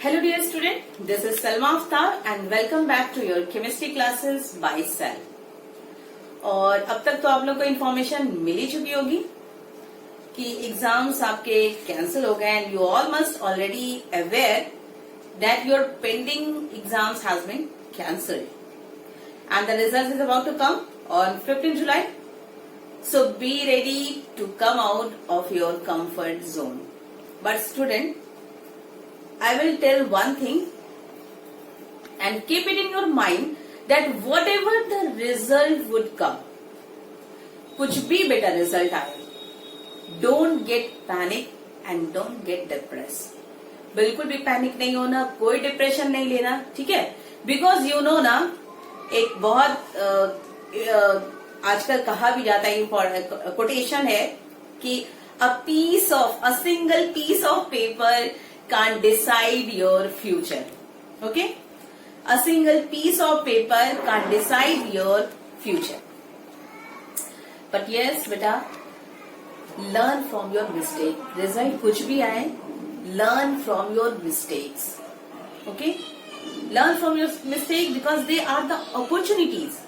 Hello dear student, this is Salma Aftab and welcome back to your chemistry classes by Sal. और अब तक तो आप लोग को इन्फॉर्मेशन मिल ही चुकी होगी कि एग्जाम्स आपके कैंसिल हो गए and you all must already aware that your pending exams has been cancelled and the result is about to come on 15 July. So be ready to come out of your comfort zone. But student, I will tell one thing and keep it in your mind that whatever the result would come, कुछ भी बेटा result आए, don't get panic and don't get depressed. बिल्कुल भी panic नहीं होना, कोई depression नहीं लेना, ठीक है? बिकॉज यू नो ना, एक बहुत आजकल कहा भी जाता है, कोटेशन है कि a single piece of paper can't decide your future. Okay? A single piece of paper can't decide your future. But yes, beta, learn from your mistake. Result कुछ भी आए, learn from your mistakes. Okay? Learn from your mistake because they are the opportunities.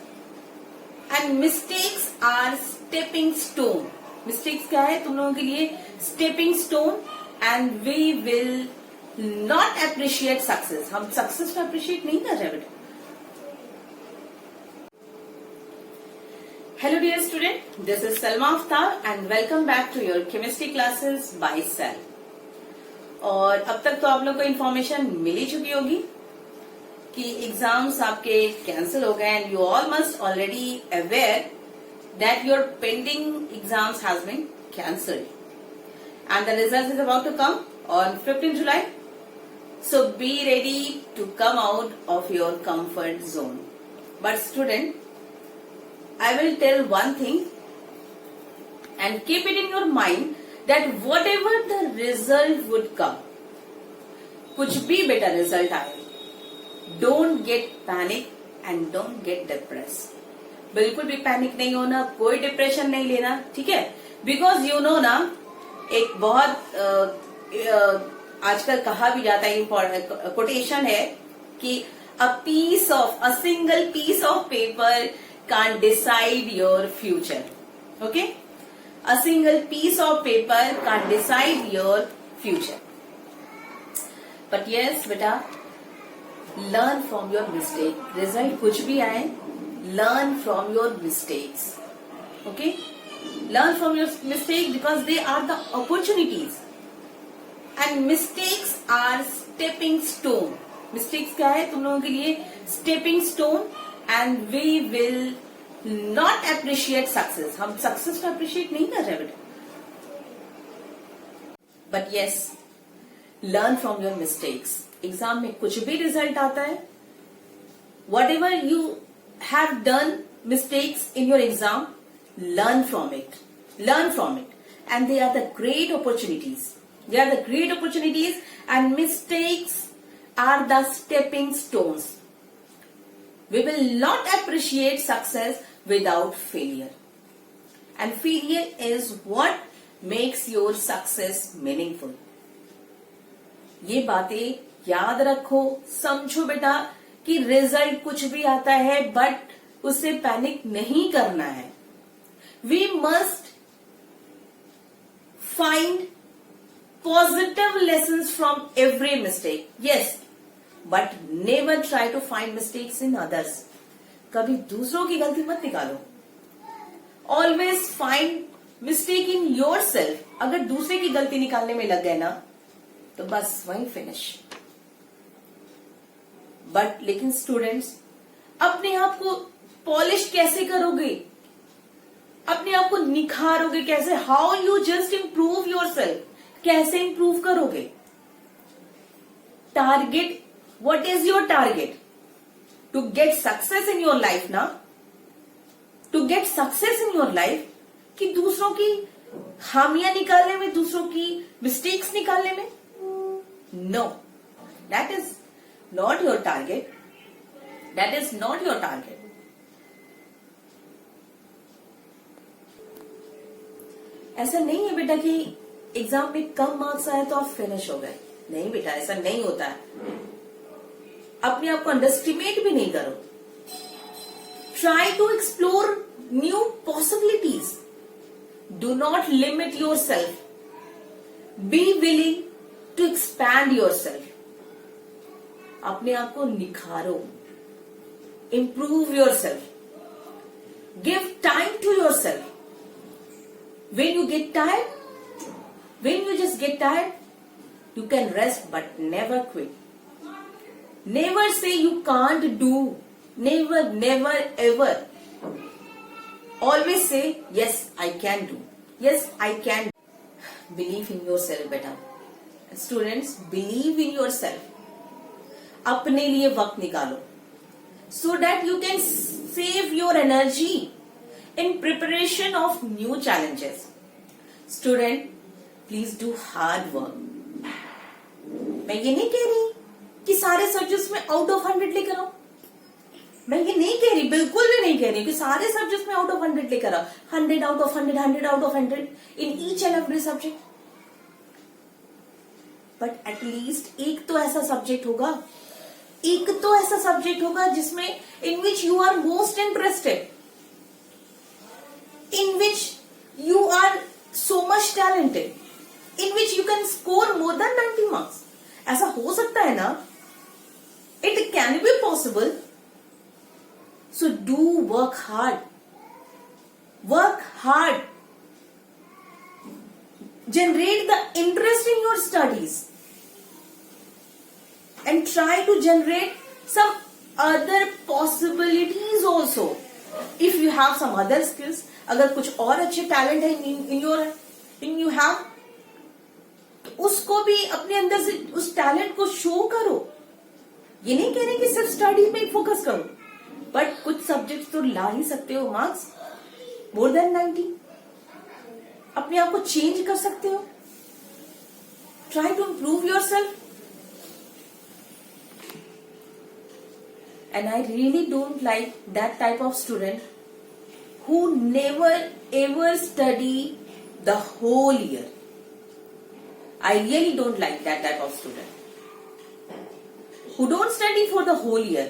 And mistakes are stepping stone. Mistakes क्या है तुम लोगों के लिए? Stepping stone. And we will not appreciate success. हम सक्सेस को अप्रिशिएट नहीं कर रहे बेटा. Hello dear student, this is Salma Aftab and welcome back to your chemistry classes by Sal. और अब तक तो आप लोग को इन्फॉर्मेशन मिल ही चुकी होगी कि एग्जाम्स आपके कैंसिल हो गए and you all must already aware that your pending exams has been cancelled. And the result is about to come on 15 July. So be ready to come out of your comfort zone. But student, I will tell one thing and keep it in your mind that whatever the result would come, कुछ भी बेटा result आए, don't get panic and don't get depressed. बिल्कुल भी panic नहीं होना, कोई depression नहीं लेना, ठीक है? बिकॉज यू नो ना, एक बहुत आजकल कहा भी जाता है, कोटेशन है कि a single piece of paper can't decide your future. Okay? A single piece of paper can't decide your future. But yes, beta, learn from your mistake. Result कुछ भी आए, learn from your mistakes. Okay? Learn from your mistake because they are the opportunities. And mistakes are stepping stone. Mistakes क्या है तुम लोगों के लिए? Stepping stone. And we will not appreciate success. हम सक्सेस को अप्रिशिएट नहीं कर रहे बेटा. But yes, learn from your mistakes. Exam में कुछ भी रिजल्ट आता है, whatever you have done mistakes in your exam, learn from it. Learn from it. And they are the great opportunities. They are the great opportunities and mistakes are the stepping stones. We will not appreciate success without failure. And failure is what makes your success meaningful. ये बातें याद रखो, समझो बेटा कि result कुछ भी आता है बट उससे पैनिक नहीं करना है. We must find positive lessons from every mistake. Yes, but never try to find mistakes in others. कभी दूसरों की गलती मत निकालो. Always find mistake in yourself. अगर दूसरे की गलती निकालने में लग गए ना, तो बस वहीं फिनिश. बट लेकिन स्टूडेंट्स, अपने आप को पॉलिश कैसे करोगे? अपने आप को निखारोगे कैसे? How you just improve yourself. कैसे इंप्रूव करोगे? Target, what is your target? To get success in your life ना, to get success in your life, कि दूसरों की खामियां निकालने में, दूसरों की मिस्टेक्स निकालने में? No, that is not your target. That is not your target. ऐसा नहीं है बेटा कि एग्जाम में कम मार्क्स आए तो आप फिनिश हो गए. नहीं बेटा, ऐसा नहीं होता है। अपने आप को अंडरस्टिमेट भी नहीं करो। Try to explore new possibilities. Do not limit yourself. Be willing to expand yourself. अपने आप को निखारो। Improve yourself. Give time to yourself. When you get tired, when you just get tired, you can rest but never quit. Never say you can't do. Never, never, ever. Always say, yes, I can do. Yes, I can. Believe in yourself, beta. Students, believe in yourself. अपने लिए वक्त निकालो. So that you can save your energy in preparation of new challenges. Student, please do hard work. मैं ये नहीं कह रही कि सारे सब्जेक्ट्स में आउट ऑफ 100 लेकर आओ। मैं ये नहीं कह रही, बिल्कुल भी नहीं कह रही कि सारे सब्जेक्ट्स में आउट ऑफ 100 लेकर आओ। 100 out of 100, 100 out of 100 in each and every subject. But at least एक तो ऐसा सब्जेक्ट होगा, एक तो ऐसा सब्जेक्ट होगा जिसमें in which you are most interested, in which you are so much talented, in which you can score more than 90 marks. ऐसा हो सकता है ना? It can be possible. So do work hard. Work hard. Generate the interest in your studies. And try to generate some other possibilities also. If you have some other skills, अगर कुछ और अच्छे talent है इन you have, तो उसको भी अपने अंदर से उस टैलेंट को शो करो। ये नहीं कह रहे कि सिर्फ स्टडी में फोकस करो, बट कुछ सब्जेक्ट तो ला ही सकते हो मार्क्स मोर देन 90। अपने आप को चेंज कर सकते हो। Try to improve yourself. And I really don't like that type of student who never ever study the whole year. I really don't like that type of student who don't study for the whole year.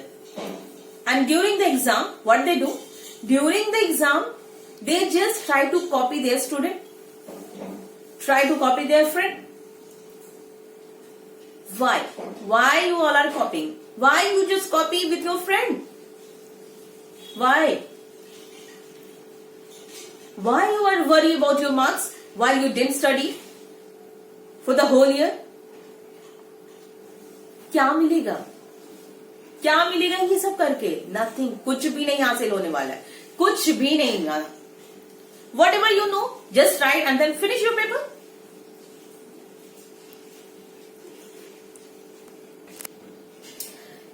And during the exam, what they do? During the exam, they just try to copy their student, try to copy their friend. Why? Why you all are copying? Why you just copy with your friend? Why? Why you are worried about your marks while you didn't study for the whole year? क्या मिलेगा? क्या मिलेगा ये सब करके? Nothing. कुछ भी नहीं हासिल होने वाला है। कुछ भी नहीं। Whatever you know, just write and then finish your paper.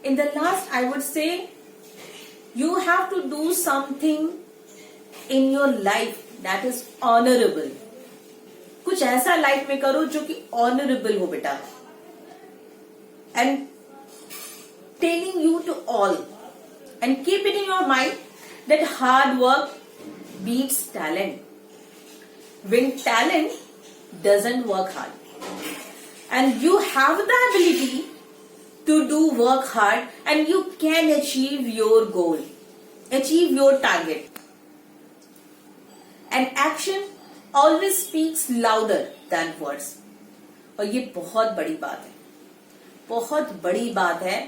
In the last, I would say, you have to do something in your life that is honorable. कुछ ऐसा लाइफ में करो जो कि ऑनरेबल हो बेटा। And telling you to all and keep it in your mind that hard work beats talent. When talent doesn't work hard, and you have the ability to do work hard, and you can achieve your goal, achieve your target. And action always speaks louder than words. और ये बहुत बड़ी बात है, बहुत बड़ी बात है।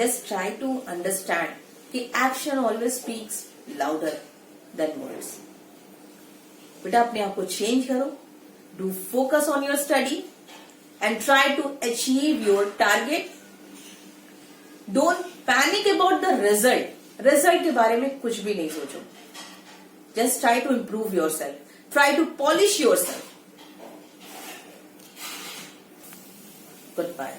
Just try to understand कि action always speaks louder than words. बेटा अपने आप को चेंज करो। Do focus on your study and try to achieve your target. Don't panic about the result. Result के बारे में कुछ भी नहीं सोचो। Just try to improve yourself. Try to polish yourself. Goodbye.